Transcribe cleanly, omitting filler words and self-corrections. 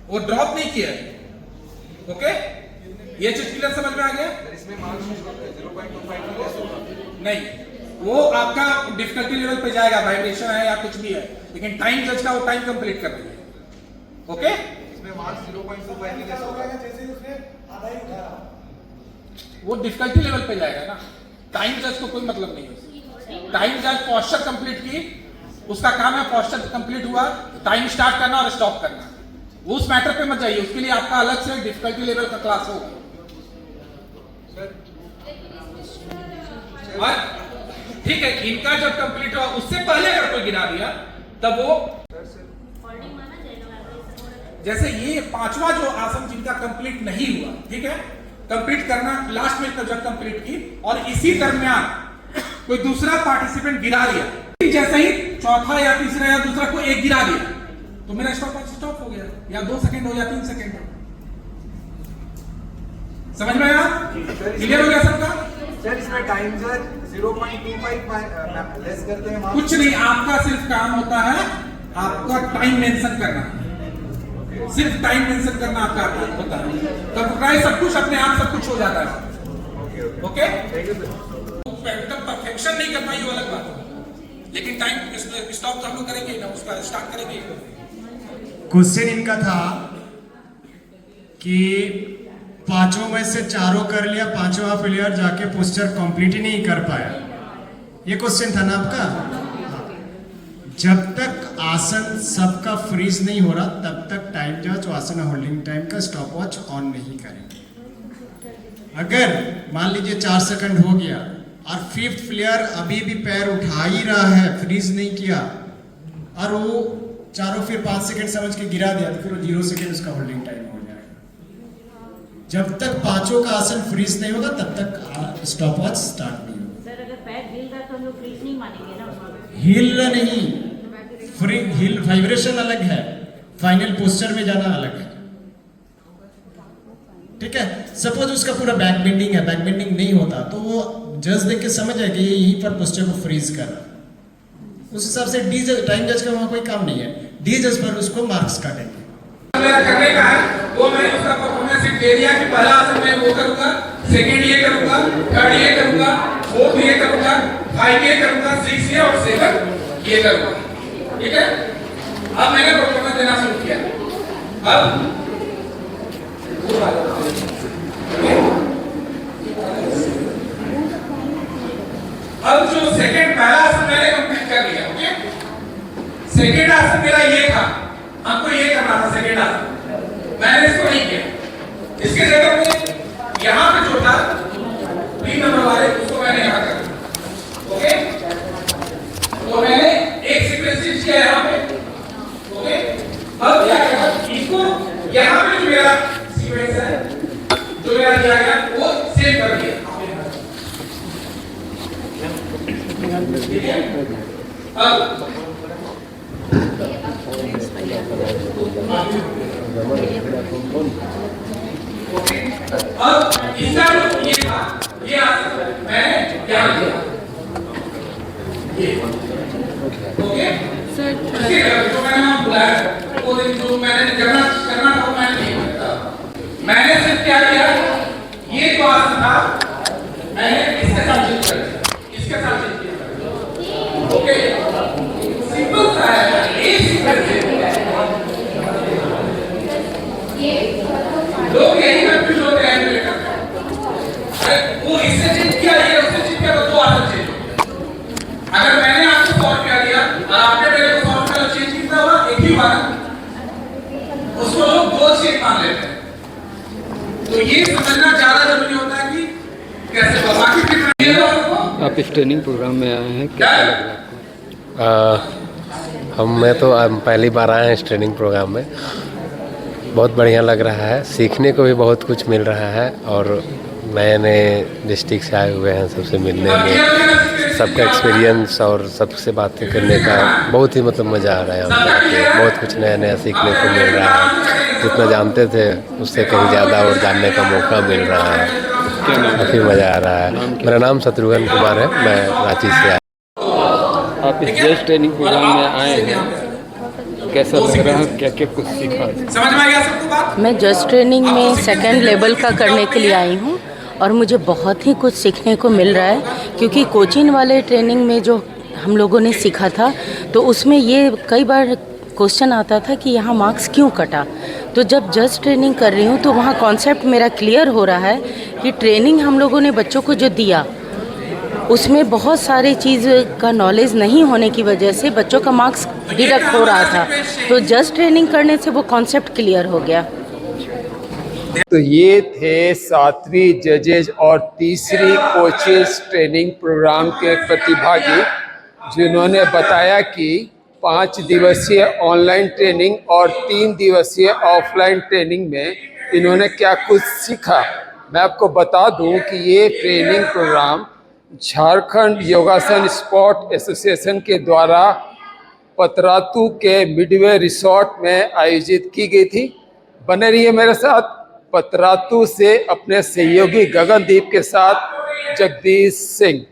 वो ड्रॉप नहीं किया है। ओके, ये चीज क्लियर समझ में आ गया? इसमें मार्क्स 0.25 नहीं, वो आपका डिफिकल्टी लेवल पे जाएगा, वाइब्रेशन है या कुछ भी है, लेकिन टाइम जज का वो टाइम कंप्लीट कर रही है। ओके, इसमें मार्क्स 0.25 लेस होगा। जैसे उसने आधा ही उठाया, वो डिफिकल्टी लेवल पे जाएगा ना, टाइम जज को कोई मतलब नहीं है। टाइम जज पोस्चर कंप्लीट की, उसका काम है पोस्चर कंप्लीट हुआ, टाइम स्टार्ट करना और स्टॉप करना। वो उस मैटर पे मत जाइए, उसके लिए आपका अलग से डिफिकल्टी लेवल का क्लास होगा। और ठीक है, इनका जब कंप्लीट हुआ उससे पहले अगर कोई गिरा दिया तब वो, जैसे ये पांचवा जो आसन जिनका कंप्लीट नहीं हुआ, ठीक है, कंप्लीट करना लास्ट में जब कंप्लीट की और इसी दरमियान कोई दूसरा पार्टिसिपेंट गिरा दिया, जैसे ही चौथा या तीसरा या दूसरा को एक गिरा दिया तो मेरा स्टॉप हो गया, या 2 सेकंड हो या 3 सेकंड हो। समझ में आया? क्लियर हो गया सबका? सर इसमें टाइम सर 0.25 लेस करते हैं कुछ नहीं, आपका सिर्फ काम होता है आपका टाइम मेंशन करना, सिर्फ टाइम मेंशन करना आपका होता है, तब ट्राई सब कुछ अपने आप सब कुछ हो जाता है। ओके, एकदम परफेक्शन नहीं कर पाई वो अलग बात है, लेकिन टाइम स्टॉप तो हम लोग करेंगे ना, उसका स्टार्ट करेंगे। क्वेश्चन इनका था कि पांचों में से चारों कर लिया, पांचवा प्लेयर जाके पोस्चर कंप्लीट ही नहीं कर पाया, ये क्वेश्चन था ना आपका। जब तक आसन सबका फ्रीज नहीं हो रहा तब तक टाइम जज आसन होल्डिंग टाइम का स्टॉप वॉच ऑन नहीं करेंगे। अगर मान लीजिए 4 सेकंड हो गया और 5th प्लेयर अभी भी पैर उठा ही रहा है, फ्रीज नहीं किया, और वो चारों फिर 5 सेकंड समझ के गिरा दिया तो फिर वो 0 सेकंड उसका होल्डिंग टाइम हो जाएगा। जब तक पांचों का आसन फ्रीज नहीं होगा तब तक स्टॉप वॉच स्टार्ट नहीं होगा। सर अगर पैर हिल रहा तो हम लोग फ्रीज नहीं मानेंगे ना उसमें? हिल नहीं, फ्री हिल वाइब्रेशन अलग है, फाइनल पोस्चर में जाना अलग है। ठीक है, सपोज उसका पूरा बैक बेंडिंग है, बैक बेंडिंग नहीं होता तो वो जज देख के समझ जाए कि ये यहीं पर पोस्चर को फ्रीज कर रहा है, उस हिसाब से डी जज, टाइम जज का वहां कोई काम नहीं है, डी जज पर उसको मार्क्स काटेंगे। करने का है वो मैं उसका परफॉर्मेंस एरिया की पहला आसन मैं वो करूंगा, सेकंड ये करूंगा, थर्ड ये करूंगा, फोर्थ ये करूंगा, 5 ये करूंगा, 6 ये और 7 ये करूंगा। ठीक है, अब मैंने परफॉर्मेंस देना शुरू किया। अब जो सेकंड पहला आसन मैंने कंप्लीट कर लिया। ओके, सेकंड आसन मेरा ये था, आपको ये करना था सेकंड आसन, मैंने इसको नहीं किया। इसके जगह पे यहां पे जो था 3 नंबर वाले उसको मैंने यहां कर दिया। ओके, तो मैंने एक सीक्वेंस किया यहां पे। ओके, अब क्या किया, इसको यहां पे जो मेरा सीक्वेंस है जो मेरा दिया गया वो सेव कर दिया। ठीक है, अब इसका जो ये था, ये मैंने क्या किया, ये ओके सर, जो मैंने बुलाया वो जो मैंने करना था वो मैंने नहीं किया। मैंने सिर्फ क्या किया, ये जो आसन था मैंने इसके साथ चेंज कर दिया, इसके साथ चेंज किया। ओके, सिंपल सा है, ये सीक्वेंस लोग यही कंफ्यूज होते हैं। वो इससे चेंज किया, ये उससे चेंज किया, तो 2 आसन चेंज हो गया। अगर मैंने आपको 100 रुपया दिया और आपने मेरे को 100 रुपया चेंज कितना हुआ, एक ही बार, उसको लोग 2 चेंज मान लेते हैं। तो ये समझना ज्यादा जरूरी होता है कि कैसे बाकी कितना। आप इस ट्रेनिंग प्रोग्राम में आए हैं, कैसा लग रहा है आपको? मैं तो पहली बार आए हैं इस ट्रेनिंग प्रोग्राम में, बहुत बढ़िया लग रहा है, सीखने को भी बहुत कुछ मिल रहा है और नए नए डिस्ट्रिक्ट से आए हुए हैं, सबसे मिलने में, सबका एक्सपीरियंस और सबसे बातें करने का बहुत ही मतलब मज़ा आ रहा है। यहाँ पर बहुत कुछ नया नया सीखने को मिल रहा है, जितना जानते थे उससे कहीं ज़्यादा और जानने का मौका मिल रहा है, काफ़ी मज़ा आ रहा है। मेरा नाम शत्रुघ्न कुमार है, मैं रांची से आया। आप इस जेस्ट ट्रेनिंग प्रोग्राम में आए हैं, कैसा वो लग रहा है, सीखने क्या क्या कुछ सीखा? समझ में आ गया सबको बात? मैं जस्ट ट्रेनिंग में सेकेंड लेवल का करने के लिए आई हूँ और मुझे बहुत ही कुछ सीखने को मिल रहा है, क्योंकि कोचिंग वाले ट्रेनिंग में जो हम लोगों ने सीखा था तो उसमें ये कई बार क्वेश्चन आता था कि यहाँ मार्क्स क्यों कटा। तो जब जस्ट ट्रेनिंग कर रही हूँ तो वहाँ कॉन्सेप्ट मेरा क्लियर हो रहा है कि ट्रेनिंग हम लोगों ने बच्चों को जो दिया उसमें बहुत सारी चीज़ का नॉलेज नहीं होने की वजह से बच्चों का मार्क्स डिडक्ट हो रहा था। तो जस्ट ट्रेनिंग करने से वो कॉन्सेप्ट क्लियर हो गया। तो ये थे 7वीं जजेज और तीसरी कोचेस ट्रेनिंग प्रोग्राम के प्रतिभागी, जिन्होंने बताया कि 5 दिवसीय ऑनलाइन ट्रेनिंग और 3 दिवसीय ऑफलाइन ट्रेनिंग में इन्होंने क्या कुछ सीखा। मैं आपको बता दूं कि ये ट्रेनिंग प्रोग्राम झारखंड योगासन स्पोर्ट एसोसिएशन के द्वारा पतरातू के मिडवे रिसोर्ट में आयोजित की गई थी। बने रहिए मेरे साथ। पतरातू से अपने सहयोगी गगनदीप के साथ जगदीश सिंह।